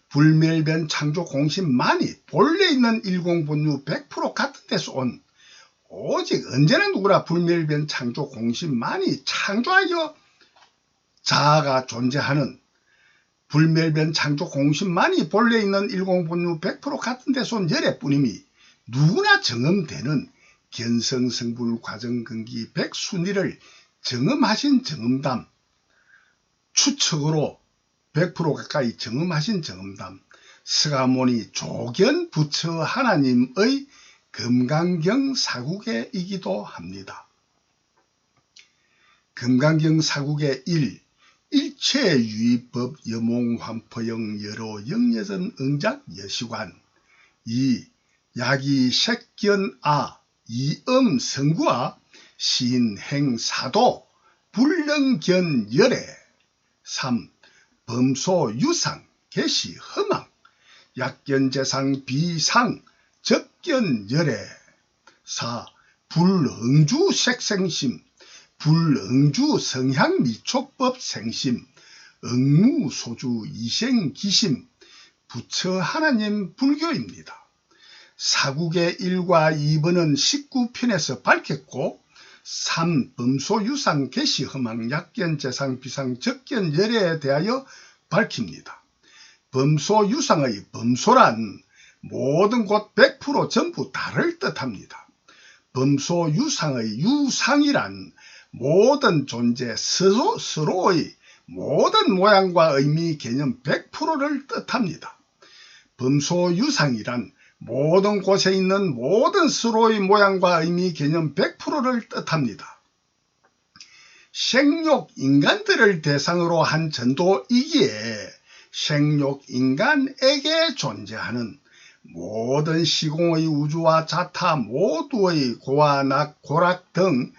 불멸변 창조 공심만이 본래 있는 일공본유 100% 같은 데서 온 오직 언제나 누구나 불멸변 창조 공심만이 창조하여 자아가 존재하는 불멸변 창조 공심만이 본래 있는 일공본유 100% 같은 데서 온 열애뿐임이 누구나 정음되는 견성성불 과정근기 백순위를 정음하신 정음담, 추측으로 100% 가까이 정음하신 정음담, 스가모니 조견 부처 하나님의 금강경 사국에이기도 합니다. 금강경 사국의 1. 일체유의법 여몽환포영 여로 영여전 응작 여시관 2. 야기 색견아 이엄 성구와 신행사도 불능견 열애 3. 범소 유상 개시 허망 약견재상 비상 적견 열애 4. 불응주 색생심 불응주 성향 미촉법 생심 응무소주 이생기심 부처 하나님 불교입니다. 사국의 1과 2번은 19편에서 밝혔고 3. 범소유상 개시허망 약견재상 비상 적견 열애에 대하여 밝힙니다. 범소유상의 범소란 모든 곳 100% 전부 다를 뜻합니다. 범소유상의 유상이란 모든 존재 스스로의 모든 모양과 의미 개념 100%를 뜻합니다. 범소유상이란 모든 곳에 있는 모든 스스로의 모양과 의미 개념 100%를 뜻합니다. 생욕 인간들을 대상으로 한 전도이기에 생욕 인간에게 존재하는 모든 시공의 우주와 자타 모두의 고와 낙, 고락 등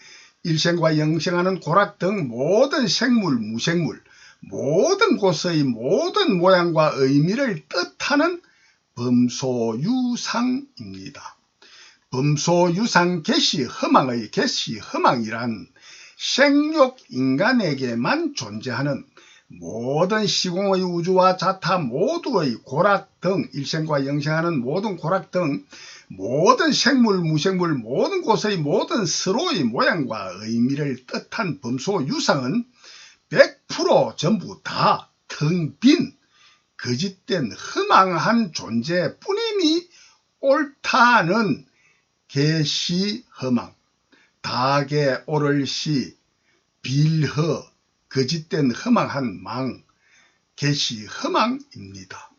일생과 영생하는 고락 등 모든 생물, 무생물, 모든 곳의 모든 모양과 의미를 뜻하는 범소유상입니다. 범소유상 개시허망의 개시허망이란 생욕 인간에게만 존재하는 모든 시공의 우주와 자타 모두의 고락 등 일생과 영생하는 모든 고락 등 모든 생물, 무생물, 모든 곳의 모든 서로의 모양과 의미를 뜻한 범소유상은 100% 전부 다 텅 빈 거짓된 허망한 존재뿐임이 옳다는 개시허망, 다개 오를시, 빌허, 거짓된 허망한 망, 개시허망입니다.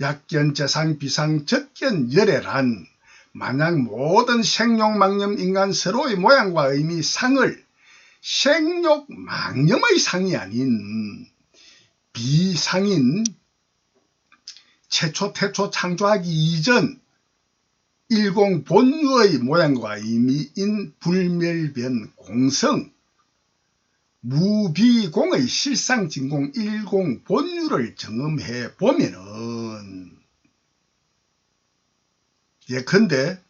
약견재상 비상 적견 열애란 만약 모든 생욕망념 인간 서로의 모양과 의미 상을 생욕망념의 상이 아닌 비상인 최초 태초 창조하기 이전 일공 본유의 모양과 의미인 불멸변 공성 무비공의 실상진공 일공 본유를 경험해 보면은 예컨대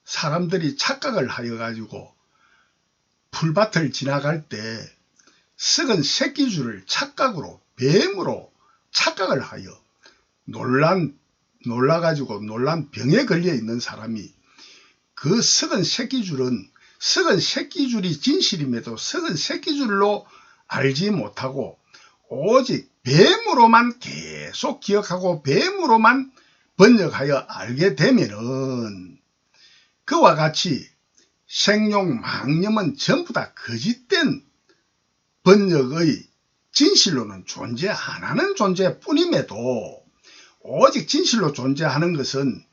사람들이 착각을 하여 가지고 풀밭을 지나갈 때 썩은 새끼줄을 착각으로 뱀으로 착각을 하여 놀라가지고 놀란 병에 걸려 있는 사람이 그 썩은 새끼줄이 진실임에도 썩은 새끼줄로 알지 못하고 오직 뱀으로만 계속 기억하고 뱀으로만 번역하여 알게 되면은 그와 같이 생용 망념은 전부 다 거짓된 번역의 진실로는 존재 안 하는 존재뿐임에도 오직 진실로 존재하는 것은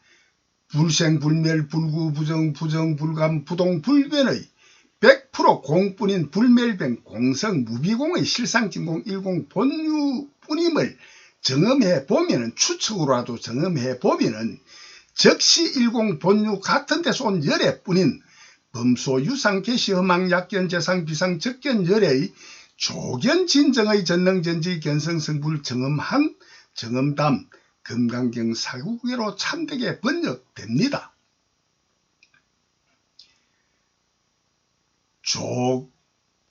불생불멸 불구부정 부정불감 부동불변의 100% 공뿐인 불멸변 공성 무비공의 실상진공 일공 본유뿐임을 정음해 보면은 추측으로라도 정음해 보면은 즉시 일공 본유 같은 데서 온 열애뿐인 범소 유상 개시 허망 약견 재상 비상 적견 열애의 조견 진정의 전능전지 견성성불 정음한 정음담 금강경 사국계로 참되게 번역됩니다.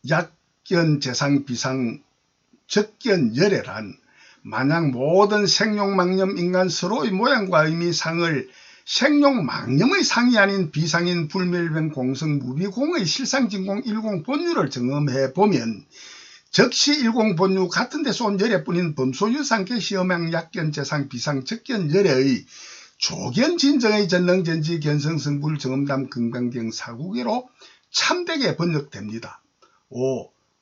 약견 재상 비상 적견 열애란 만약 모든 생용망념 인간 서로의 모양과 의미 상을 생용망념의 상이 아닌 비상인 불멸변 공성 무비공의 실상진공 일공 본유를 정음해 보면 즉시 일공 본유 같은 데서 온 열애뿐인 범소유상계 시험양 약견 재상 비상 적견 열애의 조견 진정의 전능전지 견성성불 정음담 금강경 사국계로 참되게 번역됩니다.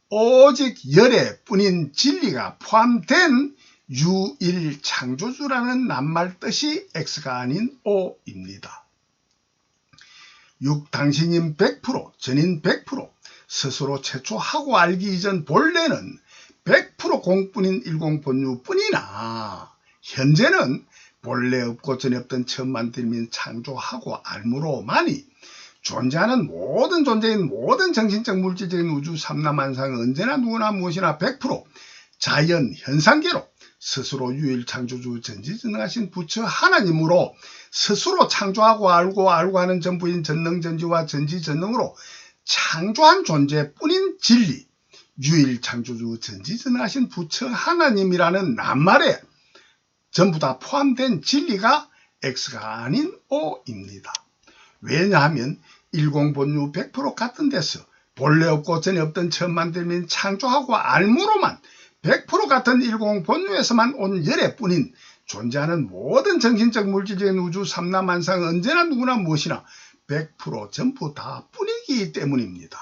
오직 열애뿐인 진리가 포함된 유일 창조주라는 낱말 뜻이 X가 아닌 O입니다. 당신인 100%, 전인 100%, 스스로 최초 하고 알기 이전 본래는 100% 공뿐인 일공본유뿐이나 현재는 본래 없고 전에 없던 처음 만들면 창조하고 알므로만이 존재하는 모든 존재인 모든 정신적 물질적인 우주 삼라만상은 언제나 누구나 무엇이나 100% 자연 현상계로 스스로 유일 창조주 전지전능하신 부처 하나님으로 스스로 창조하고 알고 하는 전부인 전능전지와 전지전능으로 창조한 존재뿐인 진리 유일 창조주 전지전능하신 부처 하나님이라는 낱말에 전부 다 포함된 진리가 X가 아닌 O입니다. 왜냐하면 일공본유 100% 같은 데서 본래 없고 전에 없던 처음 만들면 창조하고 알므로만 100% 같은 일공본유에서만 온 열애뿐인 존재하는 모든 정신적 물질적인 우주 삼라만상 언제나 누구나 무엇이나 100% 전부 다 뿐이기 때문입니다.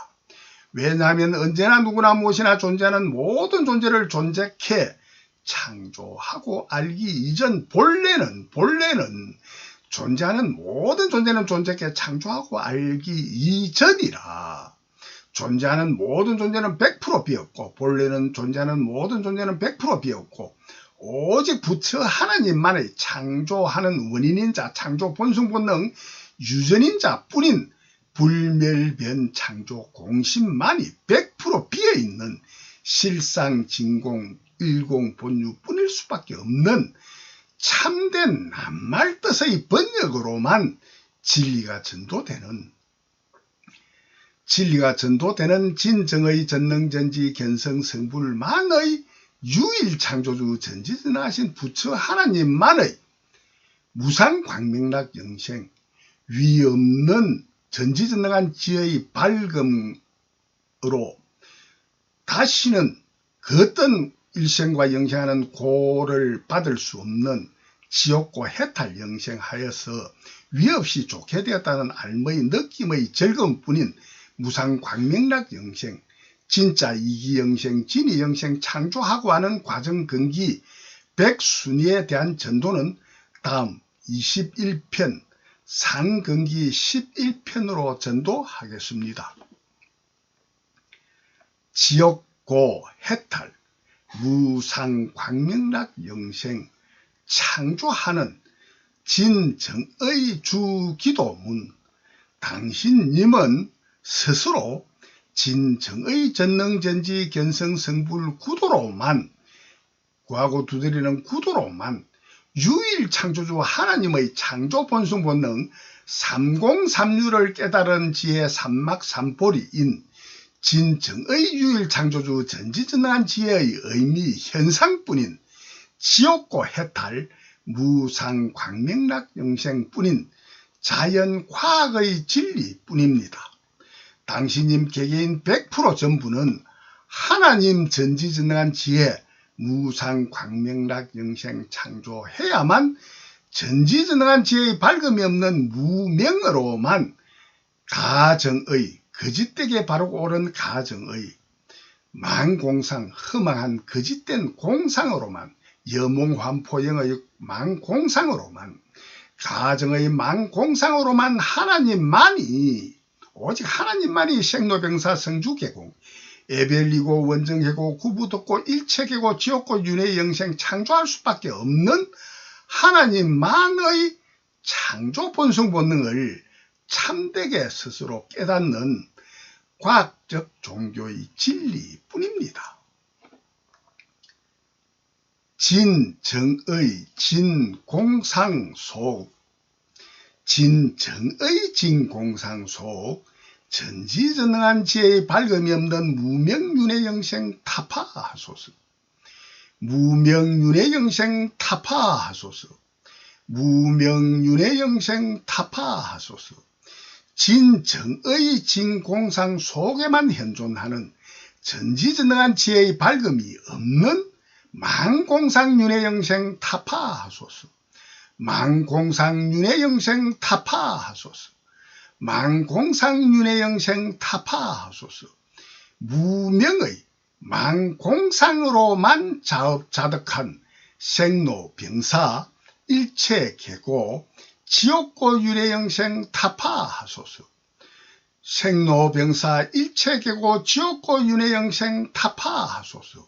왜냐하면 언제나 누구나 무엇이나 존재하는 모든 존재를 존재케 창조하고 알기 이전 본래는 존재하는 모든 존재는 존재케 창조하고 알기 이전이라 존재하는 모든 존재는 100% 비었고 본래는 존재하는 모든 존재는 100% 비었고 오직 부처 하나님만의 창조하는 원인인자 창조 본성본능 유전인자 뿐인 불멸변 창조 공심만이 100% 비어있는 실상 진공 일공 본유뿐일 수밖에 없는 참된 낱말 뜻의 번역으로만 진리가 전도되는 진정의 전능전지 견성성불만의 유일 창조주 전지전능하신 부처 하나님만의 무상광명락 영생 위없는 전지전능한 지혜의 밝음으로 다시는 그 어떤 일생과 영생하는 고를 받을 수 없는 지옥고 해탈 영생하여서 위없이 좋게 되었다는 알의 느낌의 즐거움뿐인 무상광명락 영생 진짜 이기 영생 진이 영생 창조하고 하는 과정 근기 백순위에 대한 전도는 다음 21편 상근기 11편으로 전도하겠습니다. 지옥고 해탈 무상광명락 영생 창조하는 진정의 주기도문 당신님은 스스로 진정의 전능전지 견성성불 구도로만 구하고 두드리는 구도로만 유일 창조주 하나님의 창조 본성 본능 삼공삼류를 깨달은 지혜 삼막삼보리인 진정의 유일 창조주 전지전능한 지혜의 의미 현상뿐인 지옥고 해탈 무상광명락 영생뿐인 자연과학의 진리뿐입니다. 당신님 개개인 100% 전부는 하나님 전지전능한 지혜 무상광명락 영생 창조해야만 전지전능한 지혜의 밝음이 없는 무명으로만 가정의 거짓되게 바르고 옳은 가정의 망공상 허망한 거짓된 공상으로만 여몽환포영의 망공상으로만 가정의 망공상으로만 하나님만이 오직 하나님만이 생로병사 성주계공 에벨리고 원정계고 구부독고 일체계고 지옥고 윤회영생 창조할 수밖에 없는 하나님만의 창조 본성 본능을 참되게 스스로 깨닫는 과학적 종교의 진리뿐입니다. 진정의 진공상속 진정의 진공상속 전지전능한 지혜의 밝음이 없는 무명윤회영생 타파하소서. 무명윤회영생 타파하소서. 무명윤회영생 타파하소서. 진정의 진공상 속에만 현존하는 전지전능한 지혜의 밝음이 없는 망공상윤회영생 타파하소서. 망공상윤회영생 타파하소서. 망공상윤회영생 타파하소서. 무명의 망공상으로만 자득한 생로병사 일체계고 지옥고 윤회영생 타파하소서. 생로병사 일체계고 지옥고 윤회영생 타파하소서.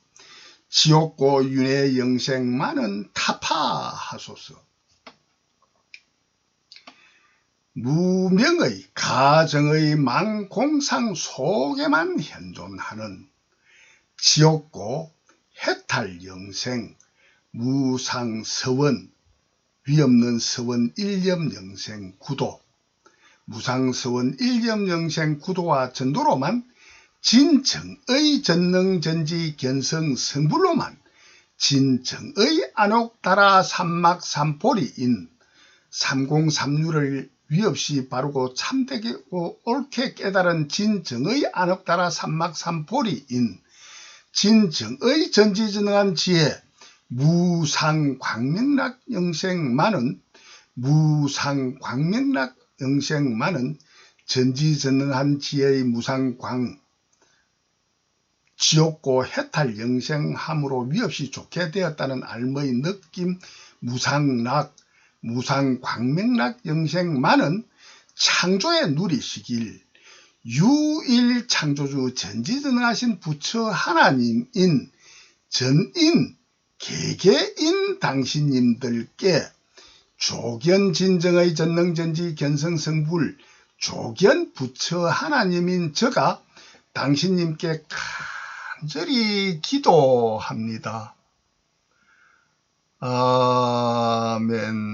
지옥고 윤회영생만은 타파하소서. 무명의 가정의 망공상 속에만 현존하는 지옥고 해탈영생 무상서원 위없는 서원 일념영생 구도 무상서원 일념영생 구도와 전도로만 진정의 전능전지 견성 성불로만 진정의 안옥다라 삼막삼보리인 삼공삼류를 위없이 바르고 참되고 옳게 깨달은 진정의 안옥다라 삼막삼보리인 진정의 전지전능한 지혜 무상광명락 영생만은 무상광명락 영생만은 전지전능한 지혜의 무상광 지옥고 해탈 영생함으로 위없이 좋게 되었다는 알머의 느낌 무상락 무상광명락 영생만은 창조에 누리시길 유일 창조주 전지전능하신 부처 하나님인 전인 개개인 당신님들께 조견 진정의 전능전지 견성성불 조견 부처 하나님인 저가 당신님께 간절히 기도합니다. 아멘.